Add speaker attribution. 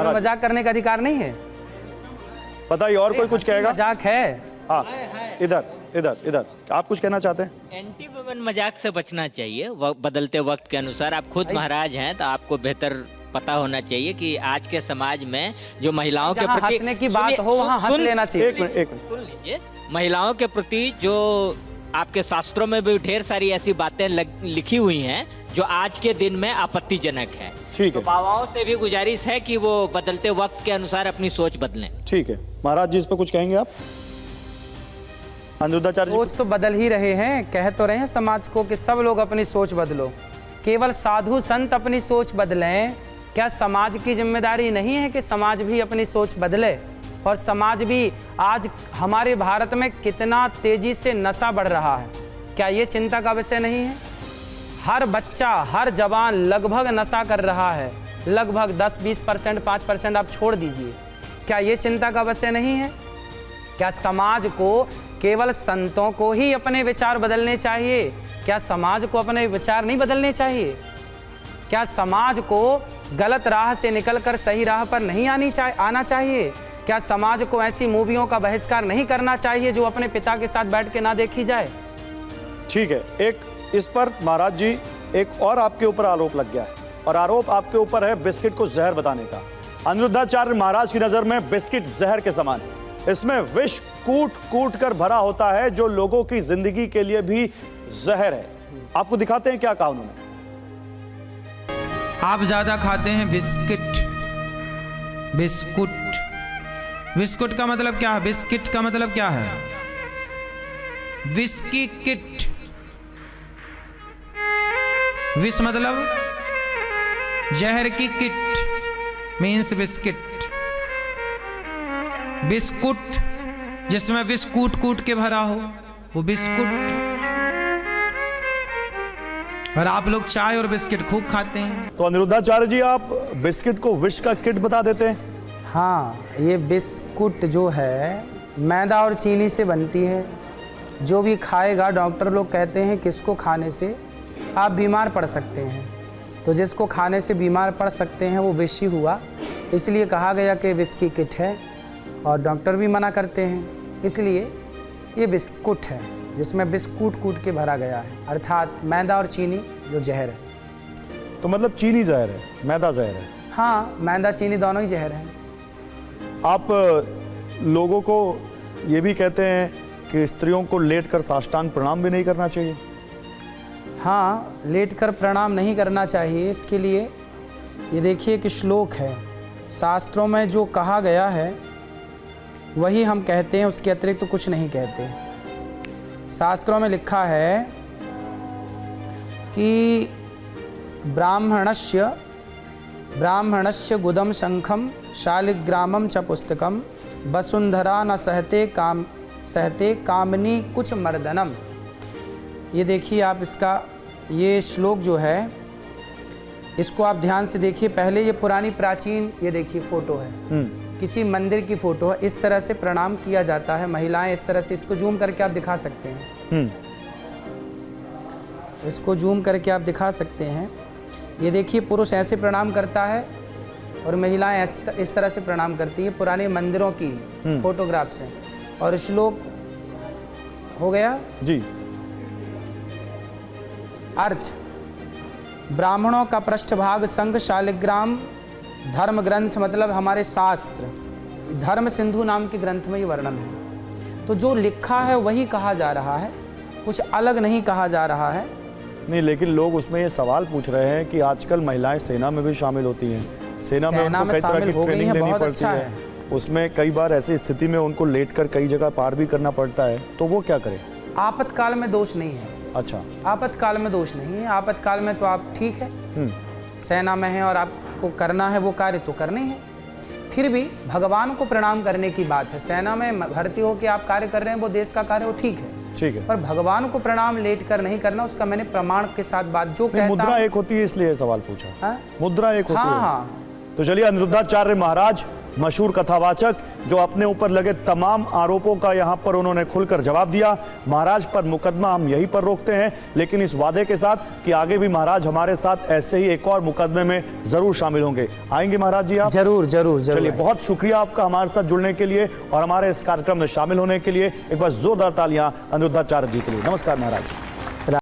Speaker 1: मजाक करने का अधिकार नहीं है।
Speaker 2: बताइए और कोई कुछ कहेगा?
Speaker 1: मजाक है।
Speaker 2: हाँ, इधर इधर इधर, आप कुछ कहना चाहते हैं?
Speaker 3: एंटी वुमेन मजाक से बचना चाहिए। बदलते वक्त के अनुसार आप खुद महाराज हैं तो आपको बेहतर पता होना चाहिए कि आज के समाज में जो महिलाओं के प्रति
Speaker 1: हंसने की बात हो वहाँ हंस लेना चाहिए।
Speaker 2: एक मिनट
Speaker 3: सुन लीजिए, महिलाओं के प्रति जो आपके शास्त्रों में भी ढेर सारी ऐसी बातें लिखी हुई हैं जो आज के दिन में आपत्तिजनक है।
Speaker 2: ठीक
Speaker 3: तो
Speaker 2: है,
Speaker 3: बाबाओं से भी गुजारिश है कि वो बदलते वक्त के अनुसार अपनी सोच बदलें।
Speaker 2: ठीक है महाराज जी, इस पर कुछ कहेंगे आप? अनिरुद्धाचार्य जी,
Speaker 1: सोच तो बदल ही रहे हैं, कह तो रहे हैं समाज को कि सब लोग अपनी सोच बदलो, केवल साधु संत अपनी सोच बदलें। क्या समाज की जिम्मेदारी नहीं है कि समाज भी अपनी सोच बदले? और समाज भी, आज हमारे भारत में कितना तेजी से नशा बढ़ रहा है, क्या ये चिंता का विषय नहीं है? हर बच्चा, हर जवान लगभग नशा कर रहा है, लगभग 10-20%, 5% आप छोड़ दीजिए। क्या ये चिंता का विषय नहीं है? क्या समाज को केवल संतों को ही अपने विचार बदलने चाहिए? क्या समाज को अपने विचार नहीं बदलने चाहिए? क्या समाज को गलत राह से निकलकर सही राह पर नहीं आना चाहिए? क्या समाज को ऐसी मूवियों का बहिष्कार नहीं करना चाहिए जो अपने पिता के साथ बैठ के ना देखी जाए?
Speaker 2: ठीक है, एक इस पर महाराज जी एक और आपके ऊपर आरोप लग गया है, और आरोप आपके ऊपर है बिस्किट को जहर बताने का। अनिरुद्धाचार्य महाराज की नजर में बिस्किट जहर के समान है। इसमें विष कूट कूट कर भरा होता है जो लोगों की जिंदगी के लिए भी जहर है। आपको दिखाते हैं क्या कहा उन्होंने।
Speaker 4: आप ज्यादा खाते हैं बिस्किट। बिस्कुट, बिस्कुट का मतलब क्या है? बिस्किट का मतलब क्या है? Whisky kit. विष मतलब जहर की किट मीन्स बिस्किट। बिस्कुट जिसमें विष कूट कूट के भरा हो वो बिस्कुट। और आप लोग चाय और बिस्किट खूब खाते हैं।
Speaker 2: तो अनिरुद्धाचार्य जी, आप बिस्किट को विष का किट बता देते हैं?
Speaker 1: हाँ, ये बिस्कुट जो है मैदा और चीनी से बनती है। जो भी खाएगा, डॉक्टर लोग कहते हैं कि इसको खाने से आप बीमार पड़ सकते हैं। तो जिसको खाने से बीमार पड़ सकते हैं वो विष ही हुआ, इसलिए कहा गया कि विस्की किट है, और डॉक्टर भी मना करते हैं। इसलिए ये बिस्कुट है जिसमें बिस्कुट कूट के भरा गया है, अर्थात मैदा और चीनी जो जहर है।
Speaker 2: तो मतलब चीनी जहर है, मैदा जहर है?
Speaker 1: हाँ, मैदा चीनी दोनों ही जहर हैं।
Speaker 2: आप लोगों को ये भी कहते हैं कि स्त्रियों को लेटकर साष्टांग प्रणाम भी नहीं करना चाहिए?
Speaker 1: हाँ, लेटकर प्रणाम नहीं करना चाहिए। इसके लिए ये देखिए कि श्लोक है, शास्त्रों में जो कहा गया है वही हम कहते हैं, उसके अतिरिक्त तो कुछ नहीं कहते। शास्त्रों में लिखा है कि ब्राह्मणस्य गुदम शंखम शालिग्रामम च पुस्तकम वसुंधरा न सहते कामनी कुछ मर्दनम। ये देखिए आप, इसका ये श्लोक जो है इसको आप ध्यान से देखिए। पहले ये पुरानी प्राचीन, ये देखिए फोटो है, किसी मंदिर की फोटो है। इस तरह से प्रणाम किया जाता है। महिलाएं इस तरह से, इसको जूम करके आप दिखा सकते हैं, इसको जूम करके आप दिखा सकते हैं। ये देखिए, पुरुष ऐसे प्रणाम करता है और महिलाएं इस तरह से प्रणाम करती है। पुराने मंदिरों की फोटोग्राफ्स हैं। और श्लोक हो गया
Speaker 2: जी।
Speaker 1: अर्थ, ब्राह्मणों का पृष्ठभाग संघ शालिग्राम धर्म ग्रंथ, मतलब हमारे शास्त्र, धर्म सिंधु नाम के ग्रंथ में ये वर्णन है। तो जो लिखा है वही कहा जा रहा है, कुछ अलग नहीं कहा जा रहा है।
Speaker 2: नहीं, लेकिन लोग उसमें ये सवाल पूछ रहे हैं कि आजकल महिलाएं सेना में भी शामिल होती हैं, सेना में उनको कई तरह की ट्रेनिंग लेनी पड़ती है, उसमें कई बार ऐसी स्थिति में उनको लेटकर कई जगह पार भी करना पड़ता है, तो वो क्या करें?
Speaker 1: आपातकाल में दोष नहीं है।
Speaker 2: अच्छा,
Speaker 1: आपातकाल में दोष नहीं है। आपातकाल में तो आप ठीक है, सेना में है और आपको करना है वो कार्य तो करने हैं। फिर भी भगवान को प्रणाम करने की बात है। सेना में भर्ती हो के आप कार्य कर रहे हैं, वो देश का कार्य, वो ठीक है,
Speaker 2: ठीक है,
Speaker 1: पर भगवान को प्रणाम लेट कर नहीं करना। उसका मैंने प्रमाण के साथ बात जो कहता,
Speaker 2: मुद्रा एक होती है इसलिए सवाल पूछा।
Speaker 1: हाँ?
Speaker 2: मुद्रा एक होती है।
Speaker 1: हाँ।
Speaker 2: तो चलिए, अनिरुद्धाचार्य महाराज मशहूर कथावाचक जो अपने ऊपर लगे तमाम आरोपों का यहां पर उन्होंने खुलकर जवाब दिया। महाराज पर मुकदमा हम यहीं पर रोकते हैं, लेकिन इस वादे के साथ कि आगे भी महाराज हमारे साथ ऐसे ही एक और मुकदमे में जरूर शामिल होंगे। आएंगे महाराज जी आप?
Speaker 1: जरूर जरूर जरूर।
Speaker 2: चलिए, बहुत शुक्रिया आपका हमारे साथ जुड़ने के लिए और हमारे इस कार्यक्रम में शामिल होने के लिए। एक बार जोरदार तालियां अनिरुद्धाचार्य जी के लिए। नमस्कार महाराज।